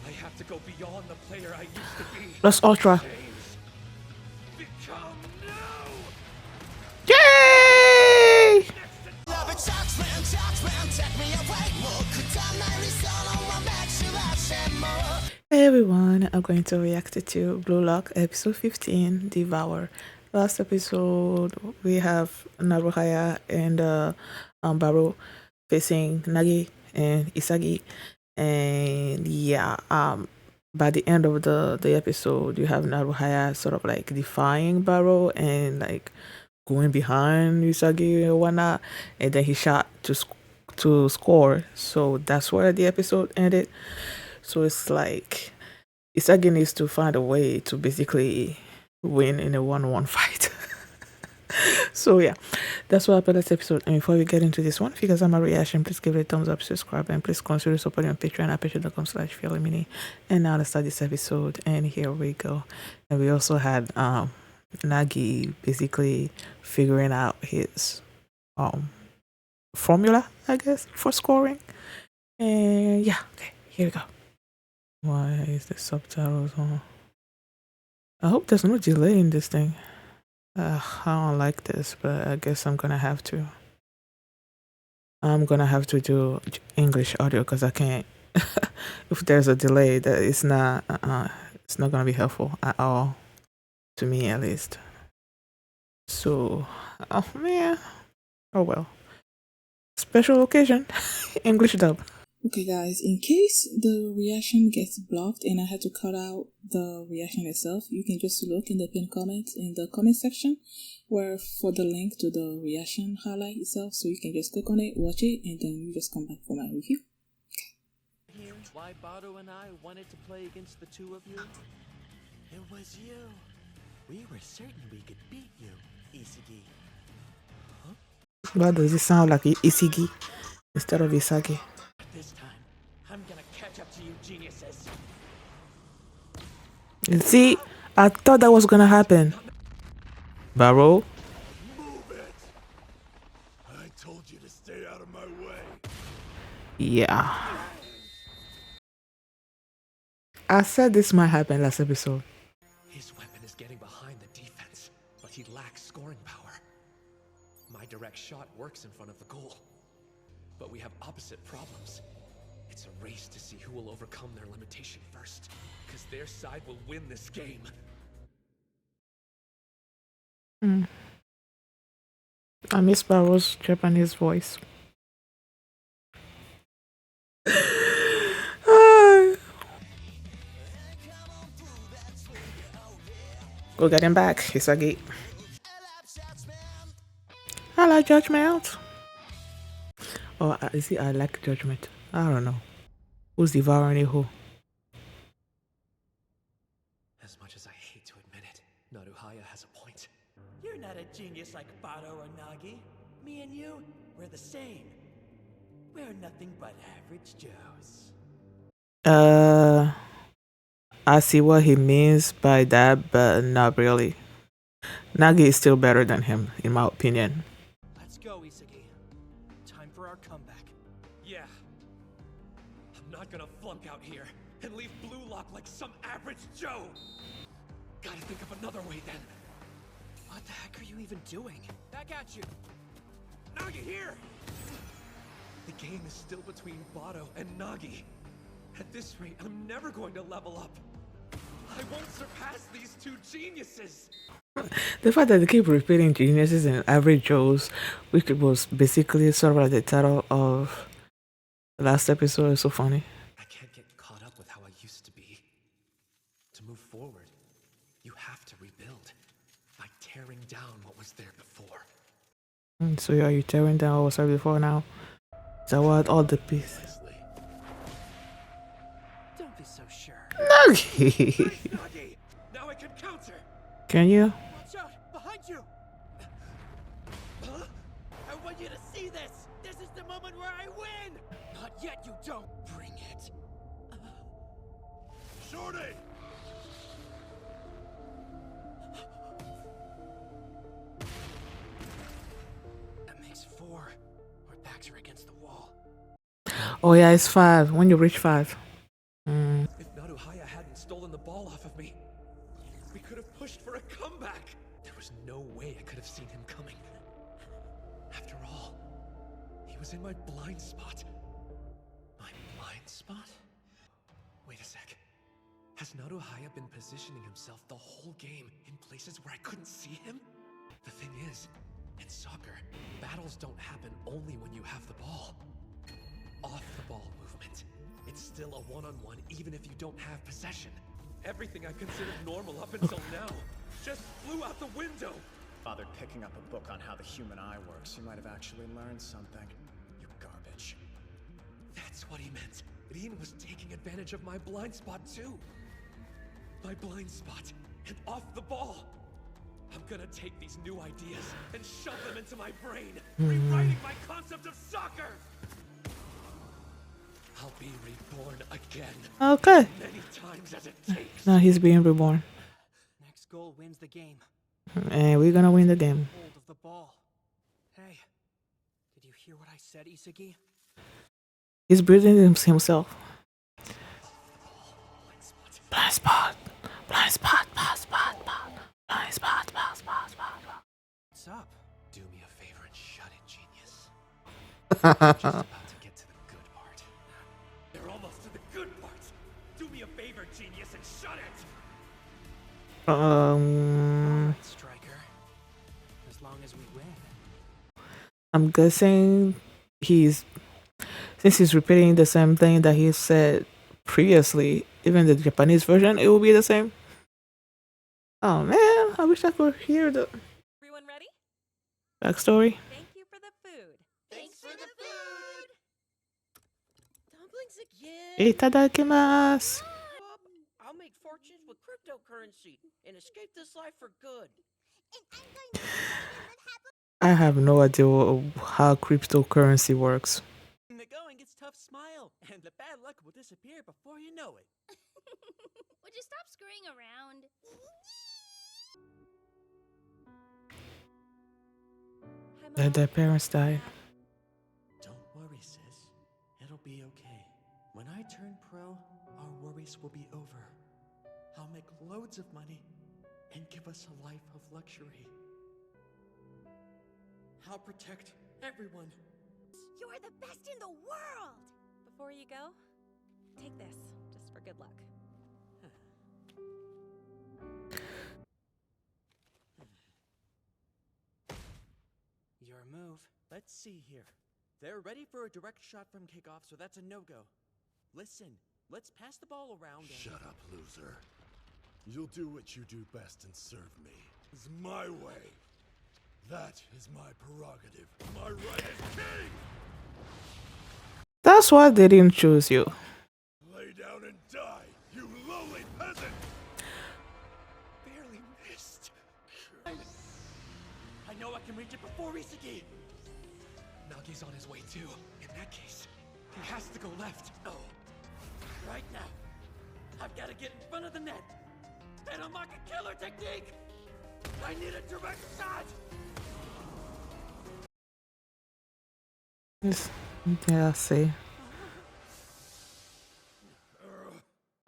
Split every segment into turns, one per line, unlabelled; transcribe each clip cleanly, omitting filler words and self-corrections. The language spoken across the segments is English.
I have to go beyond the player I used to be.
Plus Ultra.
Become new.
Yay! Hey everyone, I'm going to react to Blue Lock episode 15, Devour. Last episode, we have Naruhaya and Barou facing Nagi and Isagi. And yeah, by the end of the episode, you have Naruhaya sort of like defying Barou and like going behind Isagi or whatnot, and then he shot to score. So that's where the episode ended. So it's like Isagi needs to find a way to basically win in a one-on-one fight. So yeah, that's what happened last episode. And before we get into this one, if you guys have my reaction, please give it a thumbs up, subscribe, and please consider supporting on Patreon at patreon.com/feelingmini. And now let's start this episode. And here we go. And we also had Nagi basically figuring out his formula, I guess, for scoring. And yeah, okay, here we go. Why is the subtitles on? I hope there's no delay in this thing. I don't like this, but I guess I'm gonna have to. I'm gonna have to do English audio because I can't. If there's a delay, that it's not. It's not gonna be helpful at all, to me at least. So, oh man, oh well. Special occasion, English dub. Okay guys, in case the reaction gets blocked and I had to cut out the reaction itself, you can just look in the pinned comments in the comment section where for the link to the reaction highlight itself, so you can just click on it, watch it, and then you just come back for my review.
Why Barou and I wanted to play against the two of you? It was you. We were certain we could beat you, Isagi.
Huh? Why does it sound like Isagi instead of Isagi?
This time, I'm gonna catch up to you geniuses.
See, I thought that was gonna happen. Barou?
Move it! I told you to stay out of my way.
Yeah. I said this might happen last episode.
His weapon is getting behind the defense, but he lacks scoring power. My direct shot works in front of the goal, but we have opposite problems. It's a race to see who will overcome their limitation first, because their side will win this game.
I miss Barou's Japanese voice. Go get him back, Isagi. I like Judgment. Oh, you see, I like Judgment. I don't know. Who's devouring who?
As much as I hate to admit it, Naruhaya has a point.
You're not a genius like Barou or Nagi. Me and you, we're the same. We're nothing but average Joes.
I see what he means by that, but not really. Nagi is still better than him, in my opinion.
Let's go, Isagi. Time for our comeback.
Yeah. I'm not gonna flunk out here and leave Blue Lock like some average Joe. Gotta think of another way then.
What the heck are you even doing? Back at you.
Nagi here! The game is still between Barou and Nagi. At this rate, I'm never going to level up. I won't surpass these two geniuses.
The fact that they keep repeating geniuses and average Joes, which was basically sort of like the title of the last episode, is so funny.
I can't get caught up with how I used to be. To move forward, you have to rebuild by tearing down what was there before.
So are you tearing down what was there before now? Is that what all the pieces?
Don't be so sure.
Nagi!
Now I can counter.
Can you?
Watch out! Behind you!
Huh?
I want you to see this! This is the moment where I win! Not yet, you don't! Bring it!
Shorty!
That makes 4. Our backs are against the wall.
Oh yeah, it's 5. When you reach 5.
If Naruhaya hadn't stolen the ball off of me, we could have pushed for a comeback. There was no way I could have seen him coming. After all, he was in my blind spot. My blind spot? Wait a sec. Has Naruhaya been positioning himself the whole game in places where I couldn't see him? The thing is, in soccer, battles don't happen only when you have the ball. Off the ball movement. It's still a one-on-one even if you don't have possession. Everything I considered normal up until now just flew out the window.
Bothered picking up a book on how the human eye works, you might have actually learned something. You garbage.
That's what he meant. Rin was taking advantage of my blind spot too. My blind spot and off the ball. I'm gonna take these new ideas and shove them into my brain, rewriting my concept of soccer. I'll be reborn again.
Okay.
Many times as it takes.
Now he's being reborn.
Next goal wins the game.
And we're gonna win the game.
Hold of the ball. Hey, did you hear what I said, Isagi?
He's breathing himself. Blind spot. Blind spot. Blind spot. Blind spot. Blind spot.
What's up?
Do me a favor and shut it, Genius. Just about to get to the good part. They're almost to the good part. Do me a favor, Genius, and shut it.
Alright, Striker. As long as we win.
I'm guessing since he's repeating the same thing that he said previously, even the Japanese version, it will be the same. Oh man, I wish I could hear the
Everyone ready?
backstory.
Thank you for the food.
Thanks for the food!
Dumplings again.
Itadakimasu.
I'll make fortunes with cryptocurrency and escape this life for good.
And I'm going to
I have no idea how cryptocurrency works.
When the going gets tough, smile, and the bad luck will disappear before you know it.
Would you stop screwing around?
Hi,
Their parents died.
Don't worry, sis. It'll be okay. When I turn pro, our worries will be over. I'll make loads of money and give us a life of luxury. I'll protect everyone.
You're the best in the world!
Before you go, take this, just for good luck.
Your move. Let's see here. They're ready for a direct shot from kickoff, so that's a no-go. Listen, let's pass the ball around and...
Shut up, loser. You'll do what you do best and serve me. It's my way. That is my prerogative. My right as king!
That's why they didn't choose you.
Lay down and die, you lowly peasant!
Barely missed. I know I can reach it before Isagi.
Nagi's on his way too. In that case, he has to go left.
Oh, right now. I've got to get in front of the net and unlock a killer technique. I need a direct shot.
Yeah, I see.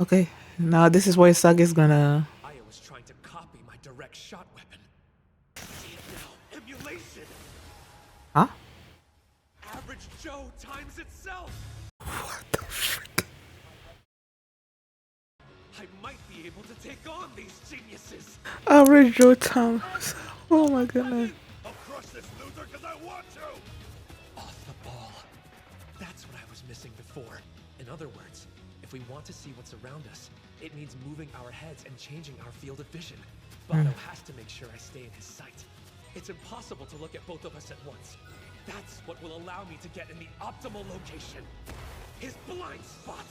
Okay, now this is where Isagi's gonna.
Aya was trying to copy my direct shot weapon. See it now. Emulation.
Huh?
Average Joe times itself.
What the frick?
I might be able to take on these geniuses.
Average Joe Thomas. Oh my goodness.
I'll crush this loser because I want to!
Off the ball. That's what I was missing before. In other words, if we want to see what's around us, it means moving our heads and changing our field of vision. Barou has to make sure I stay in his sight. It's impossible to look at both of us at once. That's what will allow me to get in the optimal location. His blind spot.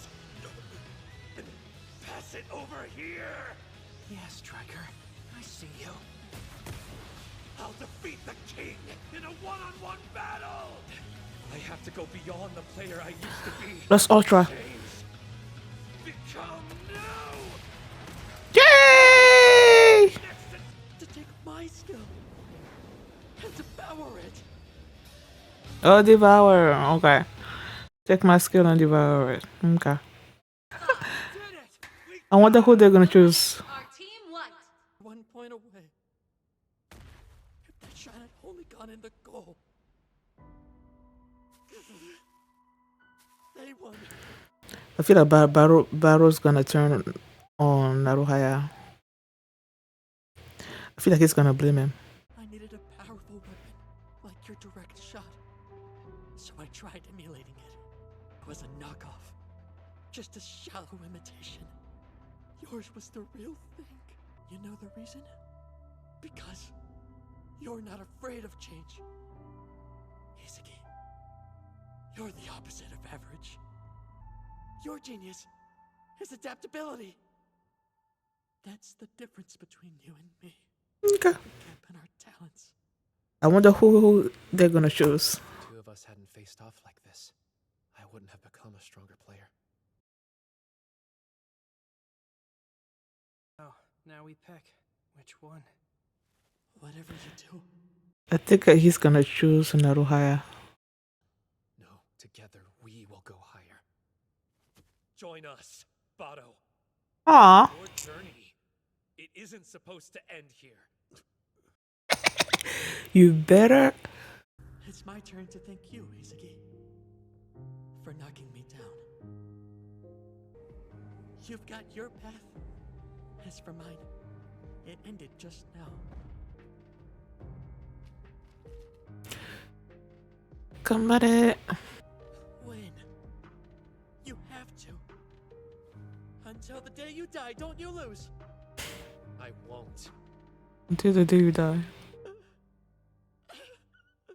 And pass it over here.
Yes, Striker. I see you.
I'll defeat the king in a one-on-one battle. I have to go beyond the player I used to be.
Plus Ultra.
Change. Become new.
Yay!
Next
To take my skill and devour it.
Oh, Devour. Okay. Take my skill and devour it. Okay.
Did it!
I wonder who they're gonna choose.
Our team white.
1 point away. If that shot had only gone in the goal. They won.
I feel like Barou's gonna turn on Naruhaya. I feel like he's gonna blame him.
I needed a powerful weapon, like your direct shot. So I tried emulating it. It was a knockoff. Just a shallow imitation. Yours was the real thing. You know the reason? Because you're not afraid of change. Isagi, you're the opposite of average. Your genius is adaptability. That's the difference between you and me.
Okay.
The gap in our talents.
I wonder who they're gonna choose.
If the two of us hadn't faced off like this, I wouldn't have become a stronger player.
Oh, now we pick. Which one?
Whatever you do,
I think he's gonna choose Naruhaya.
No, together we will go higher. Join us, Barou.
Aw.
Your journey, it isn't supposed to end here.
You better.
it's my turn to thank you, Isagi, for knocking me down. You've got your path. As for mine, it ended just now.
Come at it.
Win. You have to. Until the day you die, don't you lose.
I won't.
Until the day you die.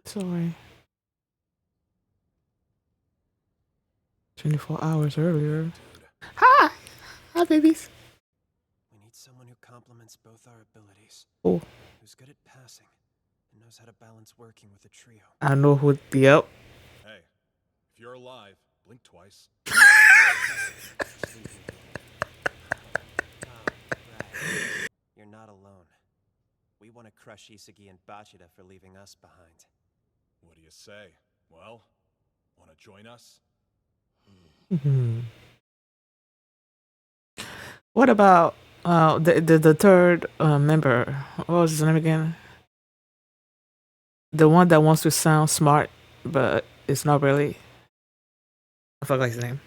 Sorry. 24 hours earlier. Hi! Hi, babies.
We need someone who complements both our abilities.
Oh,
Who's good at passing and knows how to balance working with a trio.
I know who. Yep.
Hey, if you're alive, blink twice.
Oh, right. You're not alone. We want to crush Isagi and Bachida for leaving us behind.
What do you say? Well, wanna join us?
Mhm. What about the third member? What was his name again? The one that wants to sound smart, but it's not really. I forgot his name.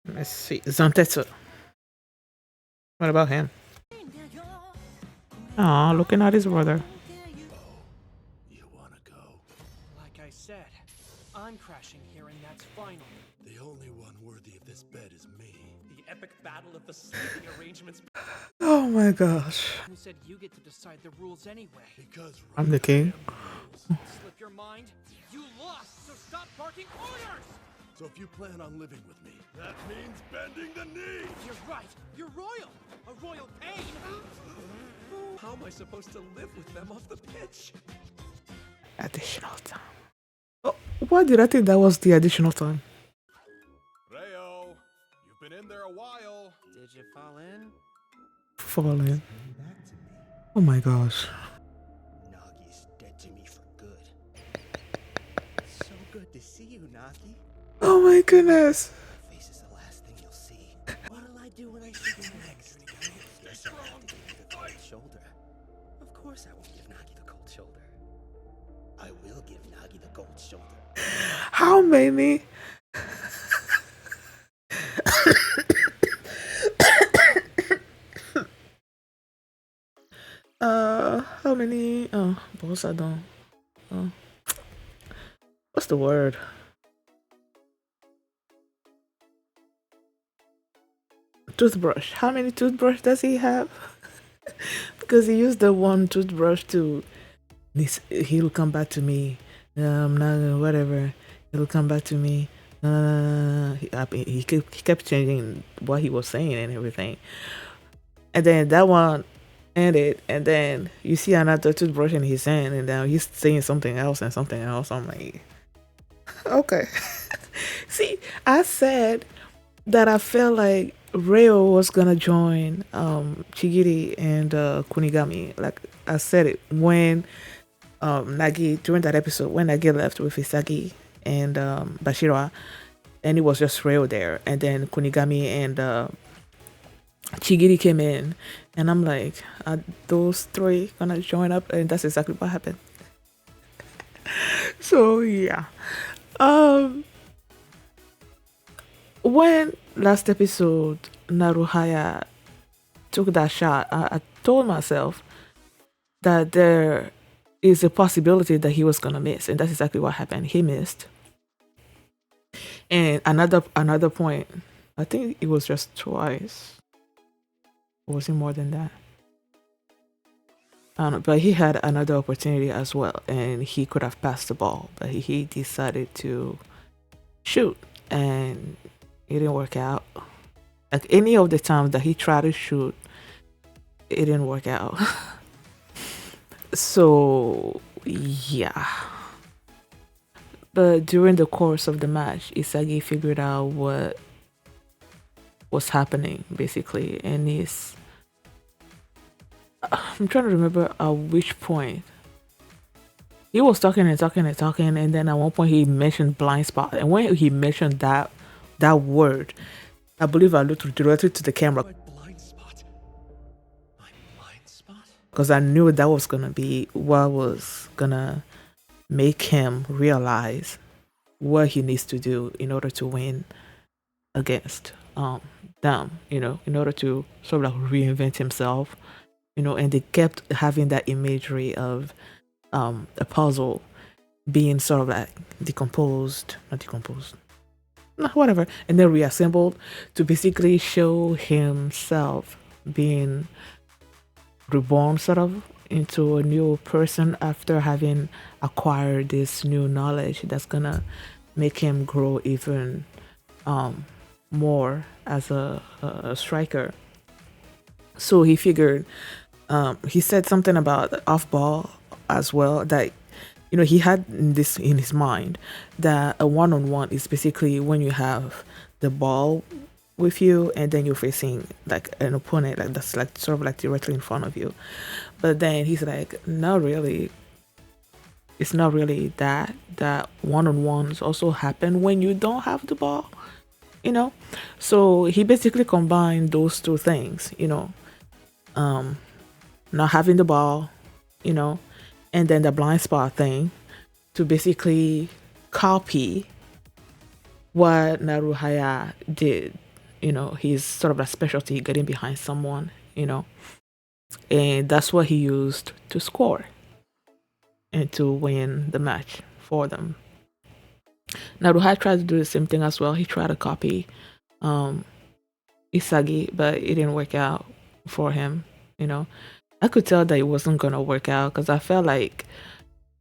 Let's see. Zantetsu. What about him? Aw, looking at his brother.
You wanna go?
Like I said, I'm crashing here and that's final.
The only one worthy of this bed is me.
The epic battle of the sleeping arrangements.
Oh my gosh.
Who said you get to decide the rules anyway?
Because
I'm the king.
Slip your mind? You lost, so stop barking orders!
So if you plan on living with me, that means bending the knee!
You're right, you're royal! A royal pain!
How am I supposed to live with them off the pitch?
Additional time. Oh, why did I think that was the additional time?
Rayo, you've been in there a while.
Did you fall in?
Falling. Oh my gosh.
Nagi's dead to me for good. So good to see you, Nagi.
Oh my goodness.
My face is the last thing you'll see. What'll I do when I see you next? Guess I'll have to give you the cold shoulder. Of course I won't give Nagi the cold shoulder. I will give Nagi the cold shoulder.
How many? How many? Oh, boss, I don't. Oh. What's the word? Toothbrush. How many toothbrush does he have? Because he used the one toothbrush to. He'll come back to me. Not whatever. He'll come back to me. He kept changing what he was saying and everything. And then that one ended, and then you see another toothbrush in his hand, and now he's saying something else and something else. I'm like, okay. See, I said that I felt like Reo was gonna join Chigiri and Kunigami. Like I said it when Nagi, during that episode, when Nagi left with Isagi and Bashira, and it was just Reo there, and then Kunigami and Chigiri came in, and I'm like, are those three gonna join up? And that's exactly what happened. So yeah. Um when last episode Naruhaya took that shot, I told myself that there is a possibility that he was gonna miss, and that's exactly what happened. He missed. And another point, I think it was just twice. Or was it more than that? I don't know, but he had another opportunity as well, and he could have passed the ball, but he decided to shoot, and it didn't work out. Like any of the times that he tried to shoot, it didn't work out. So yeah. But during the course of the match, Isagi figured out what was happening basically, and I'm trying to remember at which point he was talking and talking and talking, and then at one point he mentioned blind spot, and when he mentioned that word, I believe I looked directly to the camera because I knew that was gonna be what was gonna make him realize what he needs to do in order to win against them, in order to sort of like reinvent himself, and they kept having that imagery of a puzzle being sort of like not decomposed, whatever, and then reassembled to basically show himself being reborn sort of into a new person after having acquired this new knowledge that's gonna make him grow even more as a striker. So he figured, he said something about off ball as well, that he had this in his mind, that a one-on-one is basically when you have the ball with you and then you're facing like an opponent like that's like sort of like directly in front of you. But then he's like, not really, it's not really that one-on-ones also happen when you don't have the ball. So he basically combined those two things, not having the ball, and then the blind spot thing, to basically copy what Naruhaya did. He's sort of a specialty, getting behind someone, and that's what he used to score and to win the match for them. Naruhaya tried to do the same thing as well. He tried to copy Isagi, but it didn't work out for him. I could tell that it wasn't gonna work out because I felt like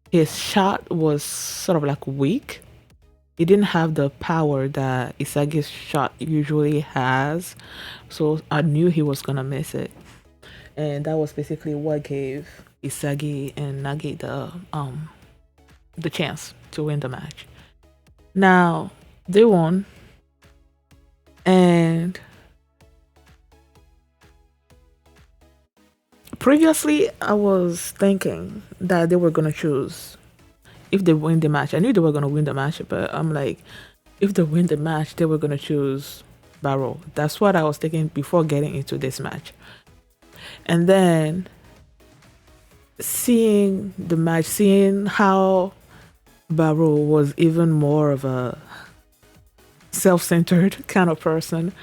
his shot was sort of like weak. He didn't have the power that Isagi's shot usually has, so I knew he was gonna miss it, and that was basically what gave Isagi and Nagi the chance to win the match. Now they won, and previously I was thinking that they were gonna choose, if they win the match. I knew they were gonna win the match, but I'm like, if they win the match, they were gonna choose Barou. That's what I was thinking before getting into this match. And then seeing the match, seeing how Barou was even more of a self-centered kind of person,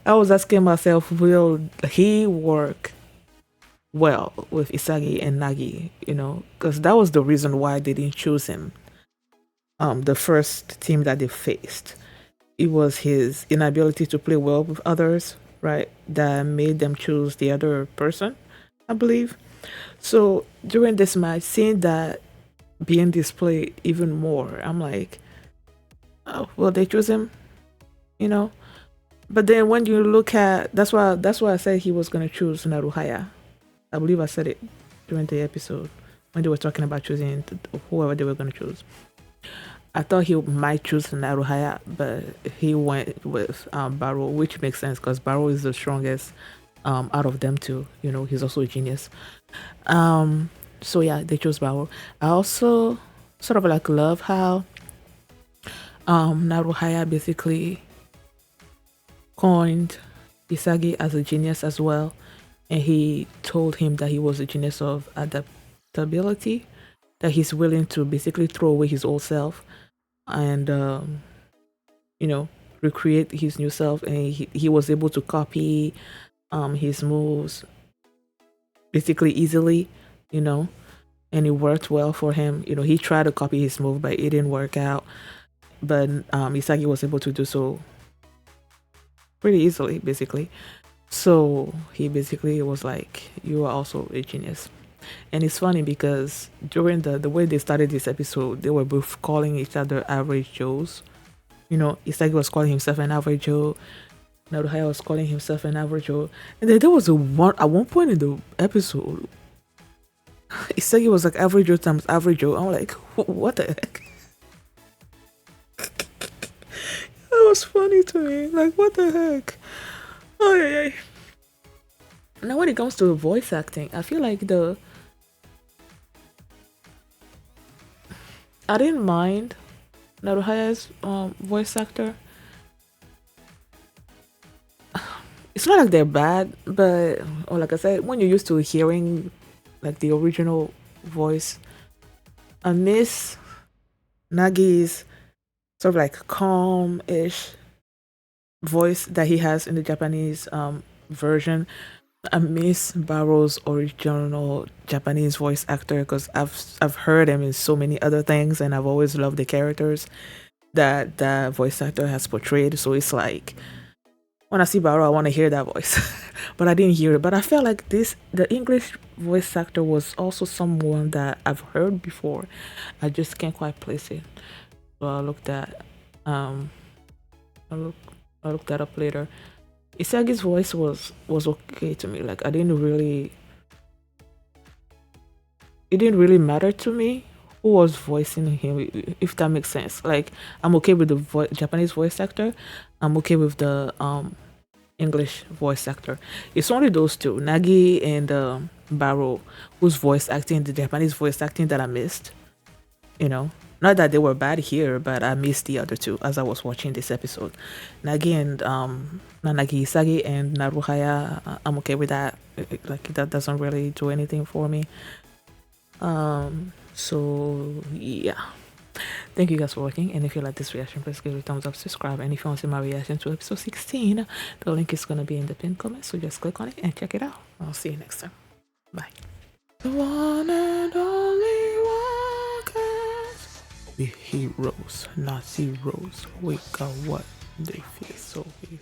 I was asking myself, will he work well with Isagi and Nagi, because that was the reason why they didn't choose him. The first team that they faced, it was his inability to play well with others, right, that made them choose the other person, I believe. So during this match, seeing that being displayed even more, I'm like, oh, well, they choose him, But then when you look at, that's why I said he was gonna choose Naruhaya. I believe I said it during the episode when they were talking about choosing whoever they were going to choose. I thought he might choose Naruhaya, but he went with Barou, which makes sense because Barou is the strongest out of them two. He's also a genius. So yeah, they chose Barou. I also sort of like love how Naruhaya basically coined Isagi as a genius as well, and he told him that he was a genius of adaptability, that he's willing to basically throw away his old self and you know, recreate his new self, and he was able to copy his moves basically easily, you know, and it worked well for him. You know, he tried to copy his move, but it didn't work out. But Isagi was able to do so pretty easily, basically. So he basically was like, "You are also a genius." And it's funny because during the way they started this episode, they were both calling each other average Joes. You know, Isagi was calling himself an average Joe. Naruhaya was calling himself an average Joe. And then there was at one point in the episode, Isagi was like average Joe times average Joe. I'm like, what the heck? That was funny to me. Like, what the heck? Oh yeah, yeah. Now when it comes to voice acting, I feel like I didn't mind Naruhaya's voice actor. It's not like they're bad, but or like I said, when you're used to hearing like the original voice, I miss Nagi's sort of like calm-ish voice that he has in the Japanese version. I miss Barou's original Japanese voice actor because I've heard him in so many other things, and I've always loved the characters that that voice actor has portrayed. So it's like when I see Barou, I want to hear that voice, but I didn't hear it. But I felt like the English voice actor was also someone that I've heard before. I just can't quite place it. So I looked at I looked that up later. Isagi's voice was okay to me. Like it didn't really matter to me who was voicing him, if that makes sense. Like I'm okay with the Japanese voice actor. I'm okay with the English voice actor. It's only those two, Nagi and Barou, whose voice acting, the Japanese voice acting that I missed. You know, not that they were bad here, but I missed the other two as I was watching this episode. Nagi and Nagi Isagi and Naruhaya, I'm okay with that. Like that doesn't really do anything for me. So yeah. Thank you guys for watching, and if you like this reaction, please give it a thumbs up, subscribe, and if you want to see my reaction to episode 16, the link is gonna be in the pinned comment, so just click on it and check it out. I'll see you next time. Bye. The one and only walkers. We're heroes, not zeros. We got what they feel, so we